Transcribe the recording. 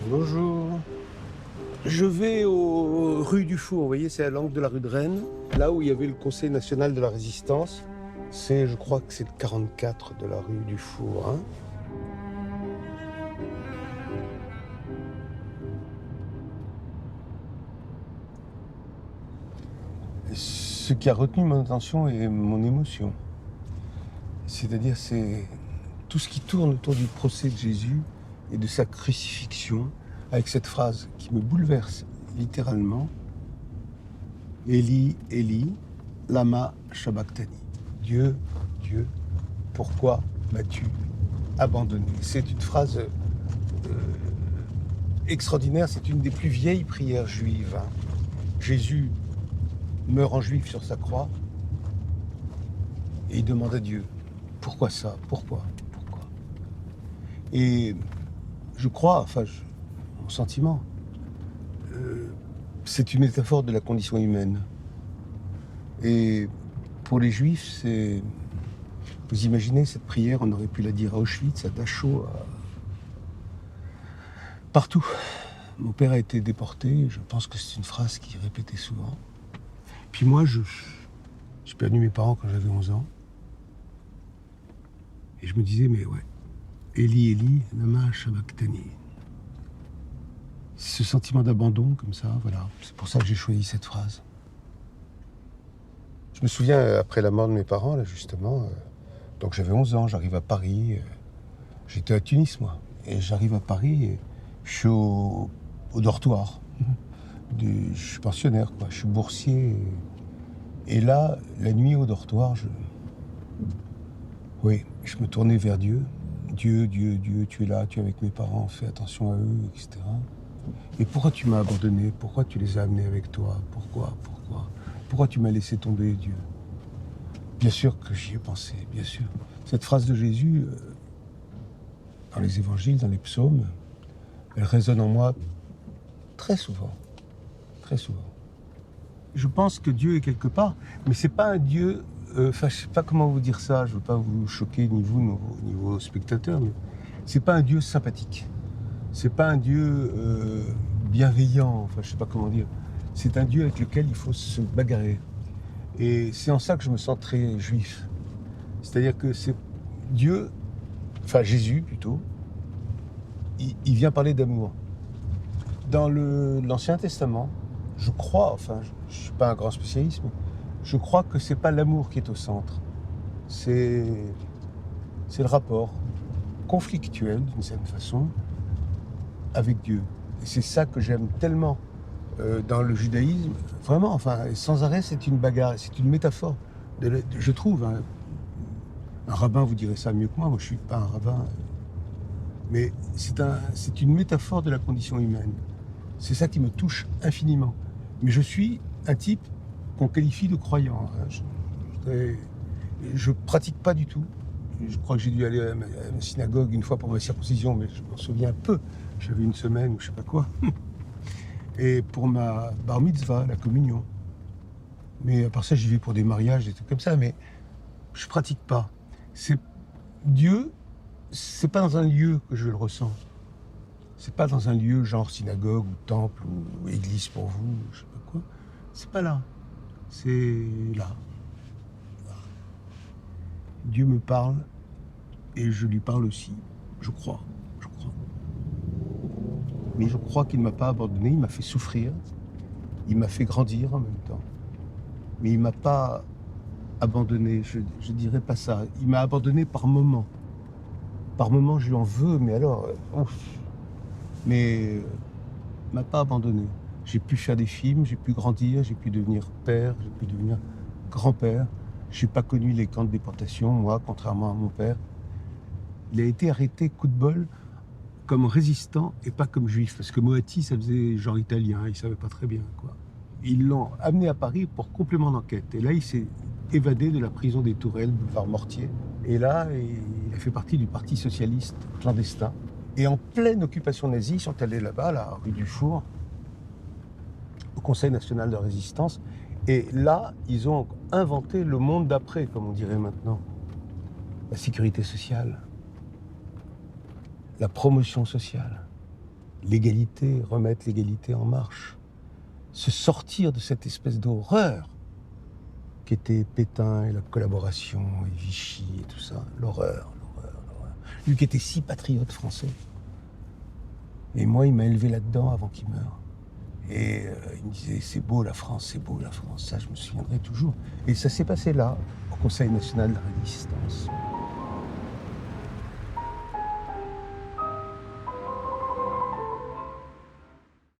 Bonjour. Je vais aux rue du Four, vous voyez, c'est à l'angle de la rue de Rennes, là où il y avait le Conseil national de la résistance. Je crois que c'est le 44 de la rue du Four. Hein. Ce qui a retenu mon attention et mon émotion, c'est-à-dire c'est tout ce qui tourne autour du procès de Jésus et de sa crucifixion, avec cette phrase qui me bouleverse littéralement. Eli, Eli, lama sabachthani. Dieu, Dieu, pourquoi m'as-tu abandonné? C'est une phrase extraordinaire, c'est une des plus vieilles prières juives. Hein. Jésus meurt en juif sur sa croix et il demande à Dieu, pourquoi ça? Pourquoi? Et je crois, mon sentiment, c'est une métaphore de la condition humaine. Et pour les juifs, vous imaginez cette prière, on aurait pu la dire à Auschwitz, à Dachau, partout. Mon père a été déporté, je pense que c'est une phrase qui est répétée souvent. Puis moi, j'ai perdu mes parents quand j'avais 11 ans. Et je me disais, mais ouais, Eli, Eli, lama sabachthani. Ce sentiment d'abandon, comme ça, voilà. C'est pour ça que j'ai choisi cette phrase. Je me souviens, après la mort de mes parents, là, justement, donc j'avais 11 ans, j'arrive à Paris. J'étais à Tunis, moi. Et j'arrive à Paris et je suis au dortoir. Je suis pensionnaire, quoi. Je suis boursier. Et là, la nuit au dortoir, je me tournais vers Dieu. Dieu, Dieu, Dieu, tu es là, tu es avec mes parents, fais attention à eux, etc. Et pourquoi tu m'as abandonné? Pourquoi tu les as amenés avec toi? Pourquoi tu m'as laissé tomber, Dieu? Bien sûr que j'y ai pensé, bien sûr. Cette phrase de Jésus, dans les évangiles, dans les psaumes, elle résonne en moi très souvent. Très souvent. Je pense que Dieu est quelque part, mais c'est pas un Dieu... je sais pas comment vous dire ça, je veux pas vous choquer, ni vous, ni vos spectateurs, mais c'est pas un Dieu sympathique. C'est pas un Dieu bienveillant, je sais pas comment dire. C'est un Dieu avec lequel il faut se bagarrer. Et c'est en ça que je me sens très juif. C'est-à-dire que c'est Dieu, Jésus plutôt, il vient parler d'amour. Dans l'Ancien Testament, je crois, je suis pas un grand spécialiste, mais je crois que c'est pas l'amour qui est au centre. C'est le rapport conflictuel, d'une certaine façon, avec Dieu. Et c'est ça que j'aime tellement dans le judaïsme. Vraiment, sans arrêt, c'est une bagarre, c'est une métaphore. Je trouve, hein, un rabbin vous dirait ça mieux que moi je suis pas un rabbin. Mais c'est une métaphore de la condition humaine. C'est ça qui me touche infiniment. Mais je suis un type qu'on qualifie de croyant. Je pratique pas du tout. Je crois que j'ai dû aller à la synagogue une fois pour ma circoncision, mais je m'en souviens peu. J'avais une semaine ou je sais pas quoi. Et pour ma bar mitzvah, la communion. Mais à part ça, j'y vais pour des mariages, des trucs comme ça, mais je pratique pas. Dieu, c'est pas dans un lieu que je le ressens. C'est pas dans un lieu genre synagogue ou temple ou église pour vous, je sais pas quoi. C'est pas là. C'est là. Dieu me parle et je lui parle aussi. Je crois. Mais je crois qu'il ne m'a pas abandonné, il m'a fait souffrir, il m'a fait grandir en même temps. Mais il ne m'a pas abandonné, je dirais pas ça. Il m'a abandonné par moments. Par moments, je lui en veux, mais alors, mais il ne m'a pas abandonné. J'ai pu faire des films, j'ai pu grandir, j'ai pu devenir père, j'ai pu devenir grand-père. Je n'ai pas connu les camps de déportation, moi, contrairement à mon père. Il a été arrêté, coup de bol, comme résistant et pas comme juif. Parce que Moatti, ça faisait genre italien, il ne savait pas très bien, quoi. Ils l'ont amené à Paris pour complément d'enquête. Et là, il s'est évadé de la prison des Tourelles, boulevard Mortier. Et là, il a fait partie du Parti socialiste clandestin. Et en pleine occupation nazie, ils sont allés là-bas, la rue du Four, au Conseil national de résistance. Et là, ils ont inventé le monde d'après, comme on dirait maintenant. La sécurité sociale, la promotion sociale. l'égalité, remettre l'égalité en marche, se sortir de cette espèce d'horreur qu'était Pétain et la collaboration et Vichy et tout ça, l'horreur. Lui qui était si patriote français. Et moi, il m'a élevé là-dedans avant qu'il meure. Et il me disait, c'est beau la France, ça je me souviendrai toujours. Et ça s'est passé là, au Conseil national de la résistance.